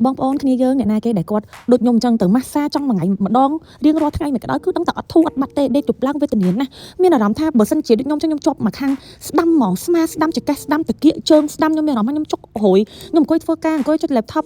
បងប្អូនគ្នាយើងអ្នកណាគេដែលគាត់ដូចខ្ញុំអញ្ចឹងទៅម៉ាស្សាចង់មួយថ្ងៃម្ដងរៀងរាល់ថ្ងៃមិនក្តៅគឺដឹងតែអត់ធូរអត់បាត់ទេដេកជប់ឡើងវេទនាណាស់មានអារម្មណ៍ថាបើសិនជាដូចខ្ញុំអញ្ចឹងខ្ញុំជាប់មួយខាងស្ដាំហ្មងស្មាស្ដាំចកេះស្ដាំតាគៀកជើងស្ដាំខ្ញុំមានអារម្មណ៍ខ្ញុំជុកហួយខ្ញុំអង្គុយធ្វើការអង្គុយចុច laptop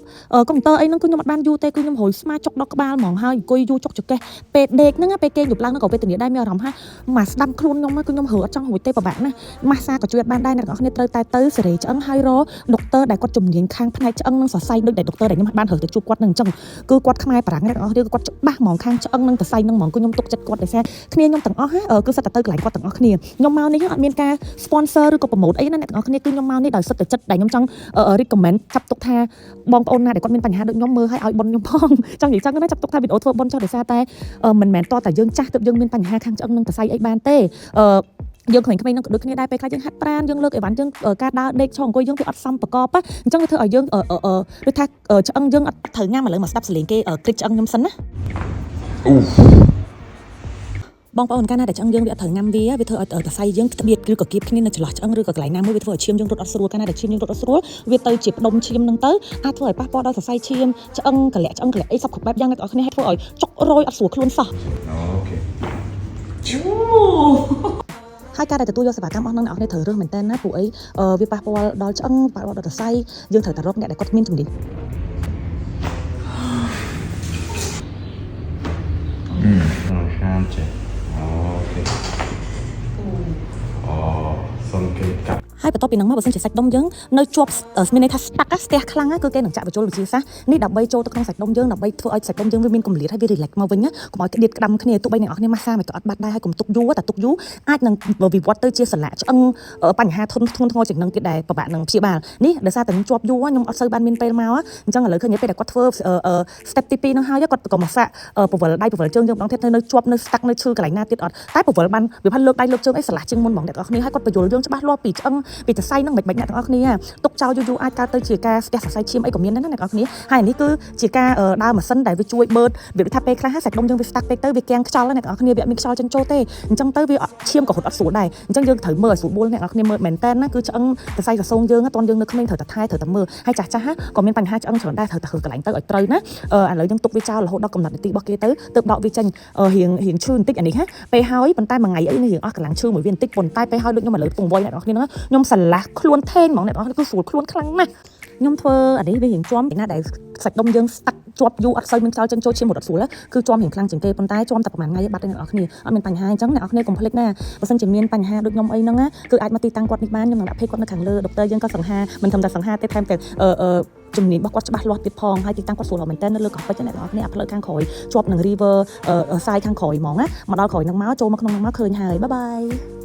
កុំព្យូទ័រអីហ្នឹងគឺខ្ញុំអត់បានយូរទេគឺខ្ញុំហួយស្មាជុកដល់ក្បាលហ្មងហើយអង្គុយយូរជុកចកេះពេលដេកហ្នឹងពេលគេជប់ឡើងហ្នឹងក៏វេទនាដែរមានអារម្មណ៍ថាមកស្ដាំខ្លួនខ្ញុំគឺខ្ញុំហឺអត់ចង់ហួយទេពិបាកណាស់ម៉ាស្សាក៏ជួយអត់បានដែរអ្នកនរគ្នាត្រូវតែទៅសេរីឆ្អឹងហើយរកដុកទ័រដែលគាត់ជំនាញខាងផ្នែកឆ្អឹងនិងសរសៃដូចដែលដុកទ័រដែលខ្ញុំបានរើទៅជួបគាត់នឹងអញ្ចឹងគឺគាត់ខ្មែរបារាំងអ្នកនរគ្នាគឺគាត់ច្បាស់ហ្មងខាងឆ្អឹងនិងសរសៃនឹងហ្មងគឺខ្ញុំទុកចិត្តគាត់ដោយសារគ្នាខ្ញុំទាំងអស់គឺសិតតែទៅកន្លែងគាត់ទាំងអស់គ្នាខ្ញុំមកនេះអត់មានការ sponsor ឬក៏ promote អីណាអ្នកទាំងអស់គ្នាគឺខ្ញុំមកនេះដោយសិតតែចិត្តដែលខ្ញុំចង់ recommend ចាប់ទុកថាបងប្អូនណាដែលគាត់មានបញ្ហាដូចខ្ញុំមើលឲ្យបុនខ្ញុំផងចង់និយាយចឹងណាចាប់ទុកថាវីដេអូធ្វើបុនចុះដោយសារតែមិនមែនតតែយើងចាស់ទើបយើងមានបញ្ហាខាងឆ្អឹងនិងសរសៃអីបានទេយើងក្មេងៗនឹងក៏ដូចគ្នាដែរពេលខ្លះយើងហាត់ប្រាណយើងលើកអីវ៉ាន់យើងការដើរដេកឈរអង្គុយយើងវាអត់សមប្រកបអញ្ចឹងវាធ្វើឲ្យយើងដូចថាឆ្អឹងយើងអត់ត្រូវញ៉ាំឥឡូវមកស្ដាប់សលេងគេគ្រិចឆ្អឹងខ្ញុំសិនណាបងប្អូនកាលណាដែលឆ្អឹងយើងវាអត់ត្រូវញ៉ាំវាធ្វើឲ្យសរសៃយើងស្បៀតឬក៏គៀបគ្នានៅចន្លោះឆ្អឹងឬក៏កន្លែងណាមួយវាធ្វើឲ្យឈាមយើងរត់អត់ស្រួលកាលណាដែលឈាមយើងរត់អត់ស្រួលវាទៅជាផ្ដុំឈាមហ្នឹងទៅអាចធ្វើឲ្យប៉ះពាល់ដល់សរសៃឈាមឆ្អឹងកលាក់អីសពគ្រប់បែបយ៉ាងអ្នកនរគ្នាឲ្យធ្វើឲ្យចុករយអត់ស្រួលខ្លួនសោះអូខេហើយការដែលទទួលយកសេវាកម្មអស់ហ្នឹងអ្នកនរគ្នាត្រូវរើសមែនតើណាពួកអីវាប៉ះពាល់ដល់ឆ្អឹងប៉ះពាល់ដល់សរសៃយើងត្រូវតែរកអ្នកដែលគាត់មានជំនាញខានចេះអូខេសុំគេកាត់ហើយបន្ទាប់ពីហ្នឹងមកបើសិនជាសាច់ដុំយើងនៅជាប់មានន័យថាស្តាក់ស្ទះខ្លាំងគឺគេនឹងចាក់បញ្ចូលវិទ្យាសាស្ត្រនេះដើម្បីចូលទៅក្នុងសាច់ដុំយើងដើម្បីធ្វើឲ្យសាច់ដុំយើងវាមានកម្រិតហើយវា relax មកវិញកុំឲ្យក្តៀតក្តាំគ្នាទោះបីអ្នកនរគ្នាម៉ាស្សាមិនក៏អត់បាត់ដែរហើយកុំទុកយូរតែទុកយូរអាចនឹងវិវត្តទៅជាសន្លាក់ឆ្អឹងបញ្ហាធនធ្ងន់ធ្ងរជាងនឹងទៀតដែរពិបាកនឹងព្យាបាលនេះដោយសារតែខ្ញុំជាប់យូរខ្ញុំអត់សូវបានមានពេលមកអញ្ចឹងឥឡូវឃើញពេលដែលគាត់ធ្វើ step ទី2ហ្នឹងហើយគាត់ក៏មកសាក់ពវលដៃពវលជើងយើងម្ដងទៀតនៅជាប់នៅស្តាក់នៅឈឺកន្លែងណាទៀតអត់តែពវលបានវាផាត់លើកដៃលើកជើងអីឆ្លាស់ជាងមុនហ្មងអ្នកនរគ្នាហើយគាត់បញ្យល់យើងច្បាស់លាស់ពីឆ្អឹងពីសរសៃហ្នឹងមិនអ្នកទាំងអស់គ្នាទុកចោលយូរអាចកើតទៅជាការស្ទះសរសៃឈាមអីក៏មានដែរណាអ្នកទាំងអស់គ្នាហើយនេះគឺជាការដើរម៉ាស៊ីនដែលវាជួយបឺតវាថាពេលខ្លះសាច់ដុំយើងវាស្តាក់ពេកទៅវាគាំងខ្យល់អ្នកទាំងអស់គ្នាវាអត់មានខ្យល់ចេញចូលទេអញ្ចឹងទៅវាឈាមក៏រត់អត់ស្រួលដែរអញ្ចឹងយើងត្រូវមើលឲ្យស្រួលបួលអ្នកទាំងអស់គ្នាមើលមែនតើណាគឺឆ្អឹងសរសៃកសោងយើងអត់យើងនៅក្មេងត្រូវតែថែត្រូវតែមើលហើយចាស់ក៏មានបញ្ហាឆ្អឹងច្រើនដែរត្រូវតែហើកន្លែងទៅឲ្យត្រូវណាឥឡូវយើងទុកវាចោលរហូតដល់កំណត់នាទីរបស់គេទៅទើបដកវាចេញរៀងឈឺបន្តិចអានេះណាពេលហើយប៉ុន្តែមួយថ្ងៃអីនេះរៀងអស់កម្លាំងឈឺមួយវាបន្តិចប៉ុន្តែពេលហើយដូចខ្ញុំឥឡូវពងវ័យអ្នកទាំងអស់គ្នាហ្នឹងខ្ញុំស្រឡះខ្លួនថេងហ្មងអ្នកទាំងអស់គ្នាគឺស្រួលខ្លួនខ្លាំងណាស់ខ្ញុំធ្វើអានេះវារៀងជាប់ពីណាដែលសាច់ដុំយើងស្តាក់ជាប់យូរអត់សូវមានខ្យល់ចេញចូលឈាមរត់ស្រួលគឺជាប់រៀងខ្លាំងជាងគេប៉ុន្តែជាប់តែប្រហែលថ្ងៃបាត់ទេអ្នកនរគ្នាអត់មានបញ្ហាអញ្ចឹងអ្នកនរគ្នាកុំភ្លេចណាបើសិនជាមានបញ្ហាដូចខ្ញុំអីហ្នឹងគឺអាចមកទីតាំងគាត់នេះបានខ្ញុំនឹងដាក់ page គាត់នៅខាងលើដុកទ័រយើងក៏សង្ហាមិនធម្មតាសង្ហាទេថែមទាំងជំនាញរបស់គាត់ច្បាស់លាស់ទៀតផងហើយទីតាំងគាត់ស្រួលមែនតើនៅលើកោះពេជ្រអ្នកនរគ្នាអាផ្លូវខាងក្រោយជាប់នឹង river សាយខាងក្រោយហ្មងណាមកដល់ក្រោយហ្នឹងមកចូលមកក្នុងហ្នឹងមកឃើញហើយបាយបាយ